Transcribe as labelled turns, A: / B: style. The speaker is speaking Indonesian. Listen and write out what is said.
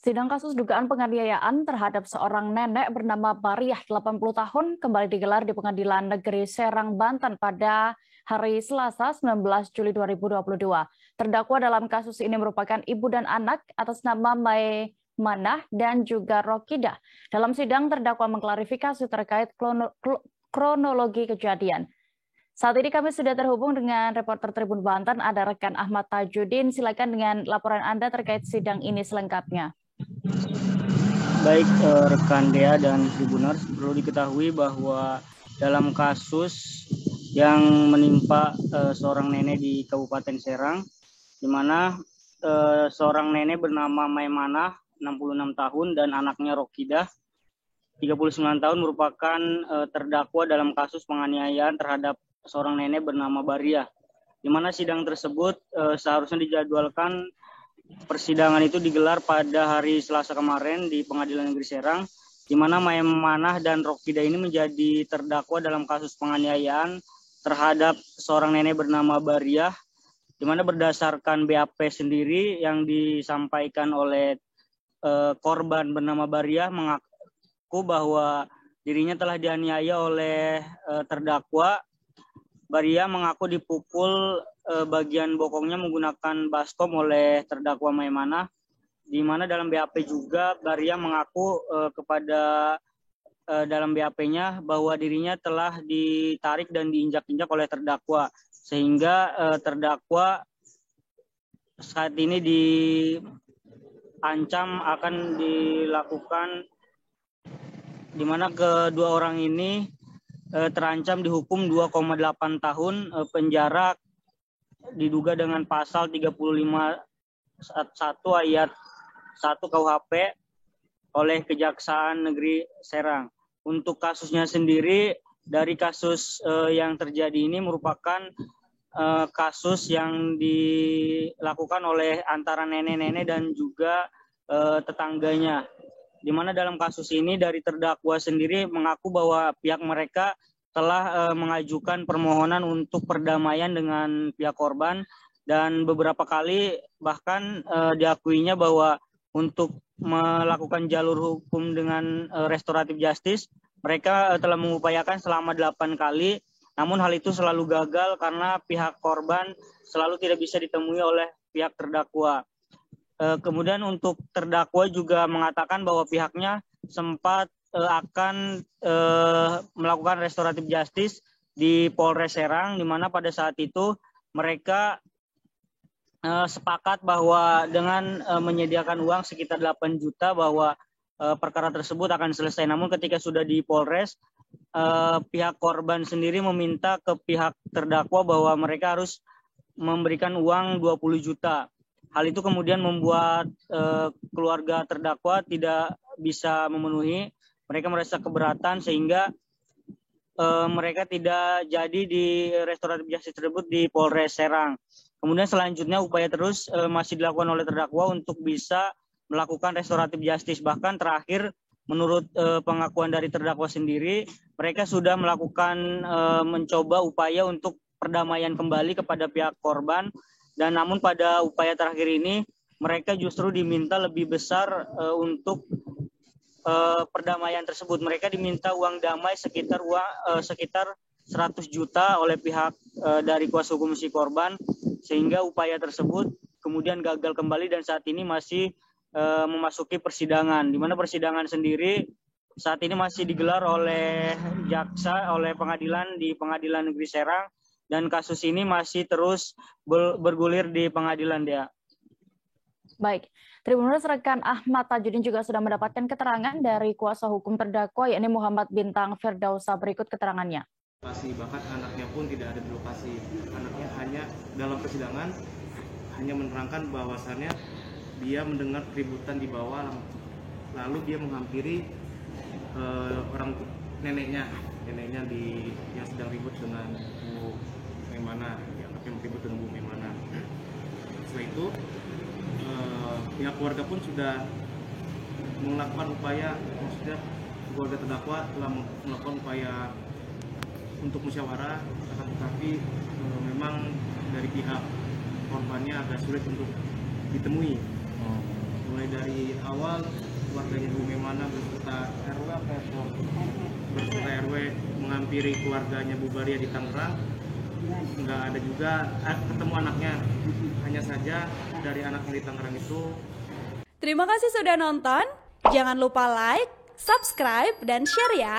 A: Sidang kasus dugaan penganiayaan terhadap seorang nenek bernama Bariah 80 tahun kembali digelar di Pengadilan Negeri Serang, Banten pada hari Selasa 19 Juli 2022. Terdakwa dalam kasus ini merupakan ibu dan anak atas nama Maimanah dan juga Rokidah. Dalam sidang, terdakwa mengklarifikasi terkait kronologi kejadian. Saat ini kami sudah terhubung dengan reporter Tribun Banten, ada rekan Ahmad Tajudin. Silakan dengan laporan Anda terkait sidang ini selengkapnya.
B: Baik rekan Dea dan Tribuners, perlu diketahui bahwa dalam kasus yang menimpa seorang nenek di Kabupaten Serang, di mana seorang nenek bernama Maimanah 66 tahun dan anaknya Rokidah 39 tahun merupakan terdakwa dalam kasus penganiayaan terhadap seorang nenek bernama Bariah, di mana sidang tersebut seharusnya dijadwalkan persidangan itu digelar pada hari Selasa kemarin di Pengadilan Negeri Serang, di mana Maimanah dan Rokidah ini menjadi terdakwa dalam kasus penganiayaan terhadap seorang nenek bernama Bariah, di mana berdasarkan BAP sendiri yang disampaikan oleh korban bernama Bariah mengaku bahwa dirinya telah dianiaya oleh terdakwa. Bariah mengaku dipukul bagian bokongnya menggunakan baskom oleh terdakwa Maimanah, di mana dalam BAP juga Bariah mengaku kepada dalam BAP-nya bahwa dirinya telah ditarik dan diinjak-injak oleh terdakwa, sehingga terdakwa saat ini diancam akan dilakukan, di mana kedua orang ini terancam dihukum 2,8 tahun penjara diduga dengan pasal 35 ayat 1 KUHP oleh Kejaksaan Negeri Serang. Untuk kasusnya sendiri, dari kasus yang terjadi ini merupakan kasus yang dilakukan oleh antara nenek-nenek dan juga tetangganya. Di mana dalam kasus ini dari terdakwa sendiri mengaku bahwa pihak mereka telah mengajukan permohonan untuk perdamaian dengan pihak korban, dan beberapa kali bahkan diakuinya bahwa untuk melakukan jalur hukum dengan restoratif justice mereka telah mengupayakan selama 8 kali, namun hal itu selalu gagal karena pihak korban selalu tidak bisa ditemui oleh pihak terdakwa. Kemudian untuk terdakwa juga mengatakan bahwa pihaknya sempat akan melakukan restoratif justice di Polres Serang, di mana pada saat itu mereka sepakat bahwa dengan menyediakan uang sekitar 8 juta bahwa perkara tersebut akan selesai. Namun ketika sudah di Polres, pihak korban sendiri meminta ke pihak terdakwa bahwa mereka harus memberikan uang 20 juta. Hal itu kemudian membuat keluarga terdakwa tidak bisa memenuhi. Mereka merasa keberatan sehingga mereka tidak jadi di restoratif justice tersebut di Polres Serang. Kemudian selanjutnya upaya terus masih dilakukan oleh terdakwa untuk bisa melakukan restoratif justice. Bahkan terakhir menurut pengakuan dari terdakwa sendiri, mereka sudah melakukan mencoba upaya untuk perdamaian kembali kepada pihak korban. Dan namun pada upaya terakhir ini mereka justru diminta lebih besar untuk perdamaian tersebut. Mereka diminta uang damai sekitar 100 juta oleh pihak dari kuasa hukum si korban, sehingga upaya tersebut kemudian gagal kembali dan saat ini masih memasuki persidangan, di mana persidangan sendiri saat ini masih digelar oleh jaksa, oleh pengadilan di Pengadilan Negeri Serang. Dan kasus ini masih terus bergulir di pengadilan, Dea.
A: Baik, Tribuners, rekan Ahmad Tajudin juga sudah mendapatkan keterangan dari kuasa hukum terdakwa, yakni Muhammad Bintang Firdausa. Berikut keterangannya.
C: Bahkan anaknya pun tidak ada di lokasi. Anaknya hanya dalam persidangan hanya menerangkan bahwasannya dia mendengar keributan di bawah, lalu dia menghampiri orang neneknya yang sedang ribut dengan Bu Maimanah, yang ribut dengan Bu Maimanah. Setelah itu pihak keluarga pun sudah melakukan upaya, maksudnya keluarga terdakwa telah melakukan upaya untuk musyawarah, tetapi memang dari pihak korbannya agak sulit untuk ditemui. mulai dari awal keluarganya Bu Memana beserta RW menghampiri keluarganya Bu Baria di Tangerang, nggak ada juga ketemu anaknya. Hanya saja dari anaknya di Tangerang itu.
D: Terima kasih sudah nonton. Jangan lupa like, subscribe, dan share ya.